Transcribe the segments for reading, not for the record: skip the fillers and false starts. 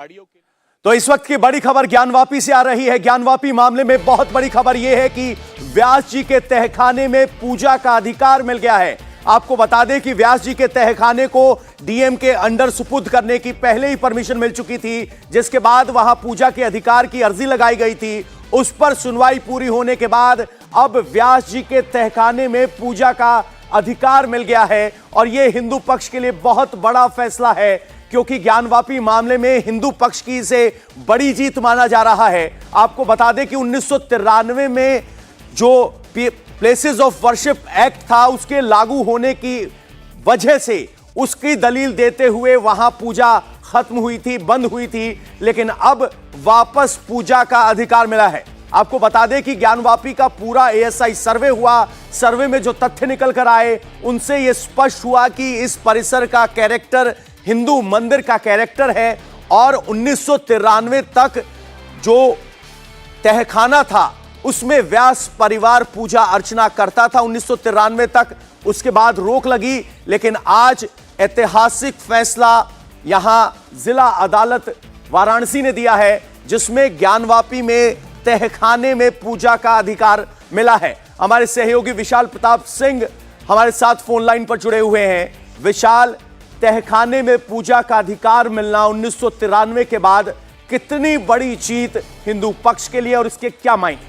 गाड़ियों के। तो इस वक्त की बड़ी खबर ज्ञानवापी से आ रही है। ज्ञानवापी मामले में बहुत बड़ी खबर यह है कि व्यास जी के तहखाने में पूजा का अधिकार मिल गया है। आपको बता दें कि व्यास जी के तहखाने को डीएम के अंडर सुपुर्द करने की पहले ही परमिशन मिल चुकी थी, जिसके बाद वहां पूजा के अधिकार की अर्जी लगाई गई थी। उस पर सुनवाई पूरी होने के बाद अब व्यास जी के तहखाने में पूजा का अधिकार मिल गया है और यह हिंदू पक्ष के लिए बहुत बड़ा फैसला है, क्योंकि ज्ञानवापी मामले में हिंदू पक्ष की इसे बड़ी जीत माना जा रहा है। आपको बता दें कि 1993 में जो प्लेसेस ऑफ वर्शिप एक्ट था, उसके लागू होने की वजह से उसकी दलील देते हुए वहां पूजा खत्म हुई थी, बंद हुई थी, लेकिन अब वापस पूजा का अधिकार मिला है। आपको बता दें कि ज्ञानवापी का पूरा एएसआई सर्वे हुआ। सर्वे में जो तथ्य निकल कर आए उनसे यह स्पष्ट हुआ कि इस परिसर का कैरेक्टर हिंदू मंदिर का कैरेक्टर है और 1993 तक जो तहखाना था उसमें व्यास परिवार पूजा अर्चना करता था 1993 तक। उसके बाद रोक लगी, लेकिन आज ऐतिहासिक फैसला यहां जिला अदालत वाराणसी ने दिया है, जिसमें ज्ञानवापी में तहखाने में पूजा का अधिकार मिला है। हमारे सहयोगी विशाल प्रताप सिंह हमारे साथ फोन लाइन पर जुड़े हुए हैं। विशाल, तहखाने में पूजा का अधिकार मिलना 1993 के बाद कितनी बड़ी जीत हिंदू पक्ष के लिए और इसके क्या मायने?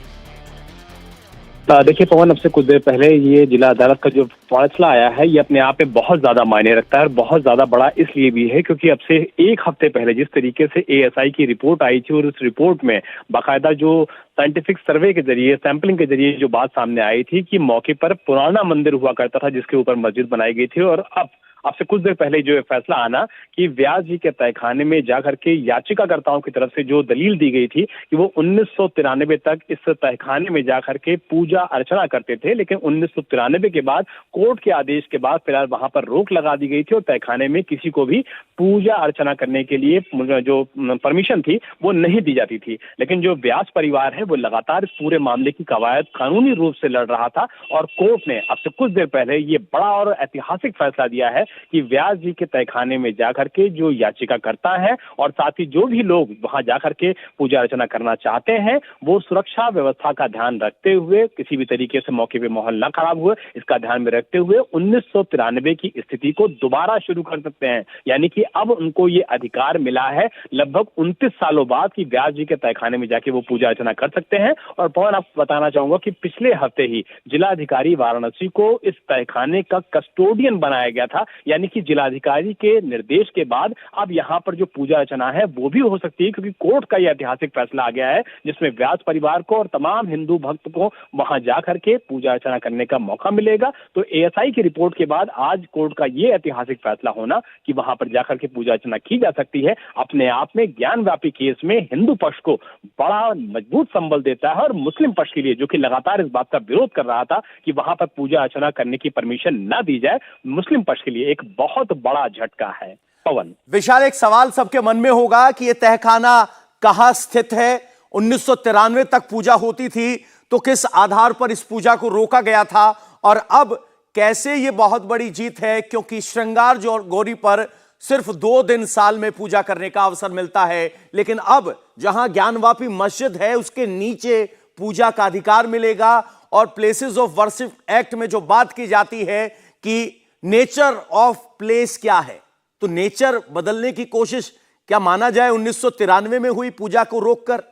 देखिए पवन, अब से कुछ देर पहले ये जिला अदालत का जो फैसला आया है, ये अपने आप में बहुत ज्यादा मायने रखता है और बहुत ज्यादा बड़ा इसलिए भी है क्योंकि अब से एक हफ्ते पहले जिस तरीके से एएसआई की रिपोर्ट आई थी और उस रिपोर्ट में बाकायदा जो साइंटिफिक सर्वे के जरिए, सैंपलिंग के जरिए जो बात सामने आई थी कि मौके पर पुराना मंदिर हुआ करता था जिसके ऊपर मस्जिद बनाई गई थी, और अब से कुछ देर पहले जो फैसला आना कि व्यास जी के तहखाने में जाकर के याचिकाकर्ताओं की तरफ से जो दलील दी गई थी कि वो 1993 तक इस तहखाने में जाकर के पूजा अर्चना करते थे, लेकिन 1993 के बाद कोर्ट के आदेश के बाद फिलहाल वहां पर रोक लगा दी गई थी और तहखाने में किसी को भी पूजा अर्चना करने के लिए जो परमिशन थी वो नहीं दी जाती थी। लेकिन जो व्यास परिवार है वो लगातार इस पूरे मामले की कवायद कानूनी रूप से लड़ रहा था और कोर्ट ने अब से कुछ देर पहले ये बड़ा और ऐतिहासिक फैसला दिया है कि व्यास जी के तहखाने में जाकर के जो याचिका करता है और साथ ही जो भी लोग वहां जाकर के पूजा अर्चना करना चाहते हैं वो सुरक्षा व्यवस्था का ध्यान रखते हुए, किसी भी तरीके से मौके पे माहौल न खराब हुए इसका ध्यान में रखते हुए 1993 की स्थिति को दोबारा शुरू कर सकते हैं। यानी कि अब उनको ये अधिकार मिला है लगभग 29 सालों बाद कि व्यास जी के तहखाने में जाके वो पूजा अर्चना कर सकते हैं। और पवन, आपको बताना चाहूंगा कि पिछले हफ्ते ही जिलाधिकारी वाराणसी को इस तहखाने का कस्टोडियन बनाया गया था, यानी कि जिलाधिकारी के निर्देश के बाद अब यहां पर जो पूजा अर्चना है वो भी हो सकती है, क्योंकि कोर्ट का यह ऐतिहासिक फैसला आ गया है जिसमें व्यास परिवार को और तमाम हिंदू भक्त को वहां जाकर के पूजा अर्चना करने का मौका मिलेगा। तो एएसआई की रिपोर्ट के बाद आज कोर्ट का यह ऐतिहासिक फैसला होना कि वहां पर जाकर के पूजा अर्चना की जा सकती है, अपने आप में ज्ञानवापी केस में हिंदू पक्ष को बड़ा मजबूत संबल देता है और मुस्लिम पक्ष के लिए, जो कि लगातार इस बात का विरोध कर रहा था कि वहां पर पूजा अर्चना करने की परमिशन न दी जाए, मुस्लिम पक्ष के लिए एक बहुत बड़ा झटका है। पवन, विशाल, एक सवाल सबके मन में होगा कि यह तहखाना कहां स्थित है? 1993 तक पूजा होती थी तो किस आधार पर इस पूजा को रोका गया था, और अब कैसे यह बहुत बड़ी जीत है क्योंकि श्रृंगार गौरी पर सिर्फ 2 दिन साल में पूजा करने का अवसर मिलता है, लेकिन अब जहां ज्ञानवापी मस्जिद है उसके नीचे पूजा का अधिकार मिलेगा। और प्लेसेस ऑफ वर्शिप एक्ट में जो बात की जाती है कि नेचर ऑफ प्लेस क्या है, तो नेचर बदलने की कोशिश क्या माना जाए 1993 में हुई पूजा को रोककर?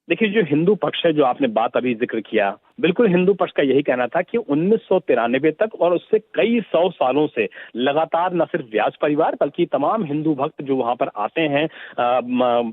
देखिए, जो हिंदू पक्ष है, जो आपने बात अभी जिक्र किया, बिल्कुल हिंदू पक्ष का यही कहना था कि 1993 तक और उससे कई 100 सालों से लगातार न सिर्फ व्यास परिवार बल्कि तमाम हिंदू भक्त जो वहां पर आते हैं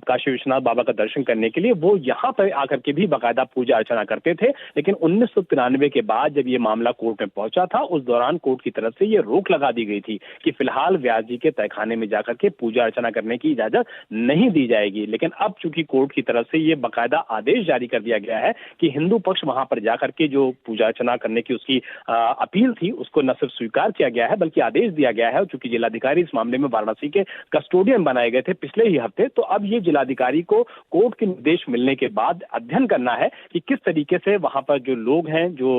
काशी विश्वनाथ बाबा का दर्शन करने के लिए, वो यहाँ पर आकर के भी बाकायदा पूजा अर्चना करते थे। लेकिन 1993 के बाद जब ये मामला कोर्ट में पहुंचा था, उस दौरान कोर्ट की तरफ से ये रोक लगा दी गई थी कि फिलहाल व्यास जी के तहखाने में जाकर के पूजा अर्चना करने की इजाजत नहीं दी जाएगी। लेकिन अब चूंकि कोर्ट की तरफ से ये बाकायदा आदेश जारी कर दिया गया है कि हिंदू पक्ष वहां पर जाकर के जो पूजा अर्चना करने की उसकी अपील थी उसको न सिर्फ स्वीकार किया गया है बल्कि आदेश दिया गया है। चूंकि जिलाधिकारी इस मामले में वाराणसी के कस्टोडियन बनाए गए थे पिछले ही हफ्ते, तो अब ये जिलाधिकारी को कोर्ट के निर्देश मिलने के बाद अध्ययन करना है कि किस तरीके से वहां पर जो लोग हैं, जो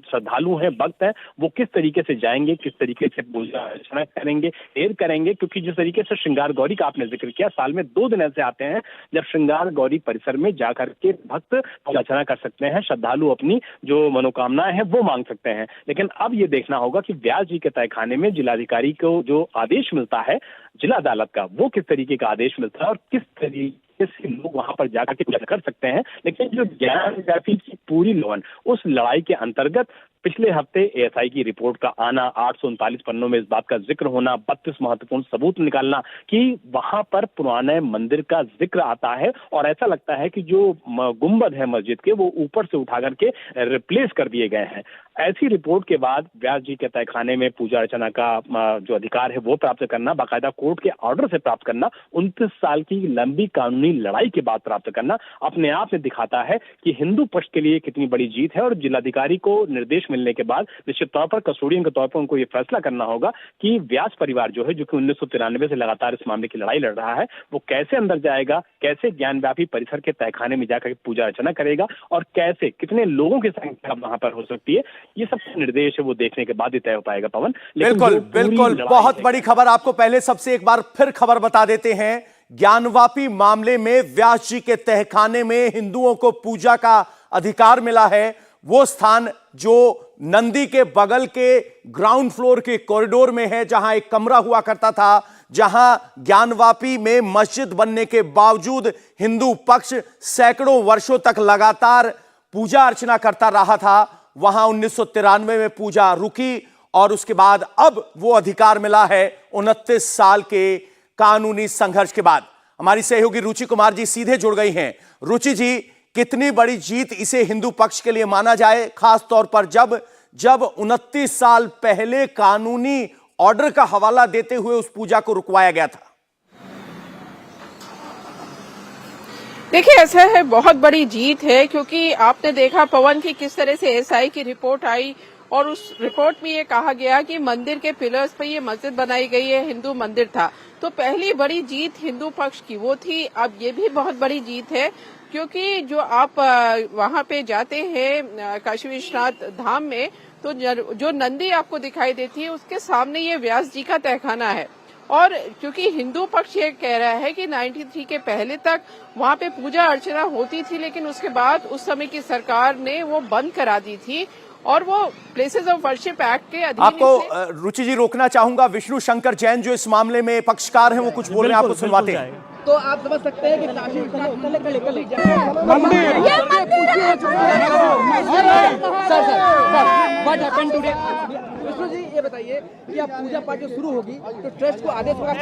श्रद्धालु हैं, भक्त हैं, वो किस तरीके से जाएंगे, किस तरीके से पूजा अर्चना करेंगे, देर करेंगे। क्योंकि जिस तरीके से श्रृंगार गौरी का आपने जिक्र किया, साल में 2 दिन ऐसे आते हैं जब श्रृंगार गौरी परिसर में जाकर के भक्त पूजा अर्चना कर सकते हैं, श्रद्धालु अपनी जो मनोकामनाएं हैं वो मांग सकते हैं। लेकिन अब ये देखना होगा कि व्यास जी के तहखाने में जिलाधिकारी को जो आदेश मिलता है जिला अदालत का, वो किस तरीके का आदेश मिलता है और किस तरीके से लोग वहां पर जाकर के पूजा कर सकते हैं। लेकिन जो ज्ञानव्यापी की पूरी लड़ाई, उस लड़ाई के अंतर्गत पिछले हफ्ते एएसआई की रिपोर्ट का आना, 839 पन्नों में इस बात का जिक्र होना, 32 महत्वपूर्ण सबूत निकालना कि वहां पर पुराने मंदिर का जिक्र आता है और ऐसा लगता है कि जो गुंबद है मस्जिद के वो ऊपर से उठा करके रिप्लेस कर दिए गए हैं। ऐसी रिपोर्ट के बाद व्यास जी के तहखाने में पूजा अर्चना का जो अधिकार है वो प्राप्त करना, बाकायदा कोर्ट के ऑर्डर से प्राप्त करना, 29 साल की लंबी कानूनी लड़ाई के बाद प्राप्त करना अपने आप में दिखाता है कि हिंदू पक्ष के लिए कितनी बड़ी जीत है। और जिलाधिकारी को निर्देश मिलने के बाद निश्चित तौर पर कस्टोडियन के तौर पर उनको ये फैसला करना होगा कि व्यास परिवार जो है, जो कि 1993 से लगातार इस मामले की लड़ाई लड़ रहा है, वो कैसे अंदर जाएगा, कैसे ज्ञानव्यापी परिसर के तहखाने में जाकर पूजा अर्चना करेगा और कैसे, कितने लोगों की संख्या वहां पर हो सकती है, ये सब निर्देश है वो देखने के बाद ही तय हो पाएगा। पवन, बिल्कुल बिल्कुल, बहुत बड़ी खबर आपको पहले सबसे एक बार फिर खबर बता देते हैं। ज्ञानवापी मामले में व्यास जी के तहखाने में हिंदुओं को पूजा का अधिकार मिला है। वो स्थान जो नंदी के बगल के ग्राउंड फ्लोर के कॉरिडोर में है, जहां एक कमरा हुआ करता था, जहां ज्ञानवापी में मस्जिद बनने के बावजूद हिंदू पक्ष सैकड़ों वर्षों तक लगातार पूजा अर्चना करता रहा था, वहां 1993 में पूजा रुकी और उसके बाद अब वो अधिकार मिला है 29 साल के कानूनी संघर्ष के बाद। हमारी सहयोगी रुचि कुमार जी सीधे जुड़ गई हैं। रुचि जी, कितनी बड़ी जीत इसे हिंदू पक्ष के लिए माना जाए, खास तौर पर जब 29 साल पहले कानूनी ऑर्डर का हवाला देते हुए उस पूजा को रुकवाया गया था? देखिए, ऐसा है, बहुत बड़ी जीत है, क्योंकि आपने देखा पवन की किस तरह से एएसआई की रिपोर्ट आई और उस रिपोर्ट में ये कहा गया कि मंदिर के पिलर्स पर ये मस्जिद बनाई गई है, हिंदू मंदिर था। तो पहली बड़ी जीत हिंदू पक्ष की वो थी। अब ये भी बहुत बड़ी जीत है, क्योंकि जो आप वहां पे जाते हैं काशी विश्वनाथ धाम में, तो जो नंदी आपको दिखाई देती है उसके सामने ये व्यास जी का तहखाना है। और क्योंकि हिंदू पक्ष ये कह रहा है कि 93 के पहले तक वहां पे पूजा अर्चना होती थी, लेकिन उसके बाद उस समय की सरकार ने वो बंद करा दी थी और वो प्लेसेस ऑफ वर्शिप एक्ट के अधीन। आपको रुचि जी रोकना चाहूंगा, विष्णु शंकर जैन जो इस मामले में पक्षकार हैं वो कुछ बोल रहे हैं, आपको सुनवाते हैं। तो आप समझ सकते हैं कि काशी विष्णु जी, ये बताइए कि आप पूजा पाठ जो शुरू होगी तो ट्रस्ट को आदेश होगा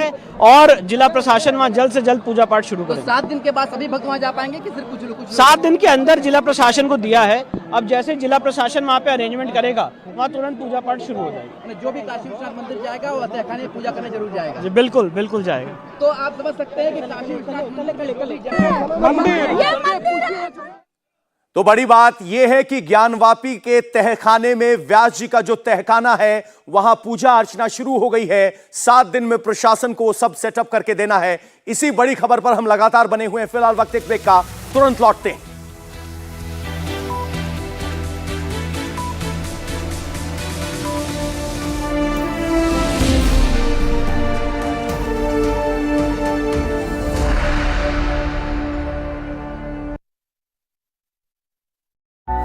और जिला प्रशासन वहाँ जल्द से जल्द पूजा पाठ शुरू करें। 7 दिन के बाद सभी भक्त वहाँ जा पाएंगे कि सिर्फ कुछ लोग? 7 दिन के अंदर जिला प्रशासन को दिया है। अब जैसे जिला प्रशासन वहाँ पे अरेंजमेंट करेगा, वहाँ तुरंत पूजा पाठ शुरू हो जाएगा। जो भी काशी विश्वनाथ मंदिर जाएगा वो तहखाने में पूजा करने जरूर जाएगा। जी बिल्कुल बिल्कुल जाएगा। तो आप समझ सकते हैं कि काशी विश्वनाथ तो बड़ी बात यह है कि ज्ञानवापी के तहखाने में व्यास जी का जो तहखाना है वहां पूजा अर्चना शुरू हो गई है। 7 दिन में प्रशासन को सब सेटअप करके देना है। इसी बड़ी खबर पर हम लगातार बने हुए हैं। फिलहाल वक्त एक ब्रेक का, तुरंत लौटते हैं।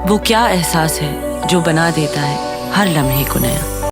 वो क्या एहसास है जो बना देता है हर लम्हे को नया।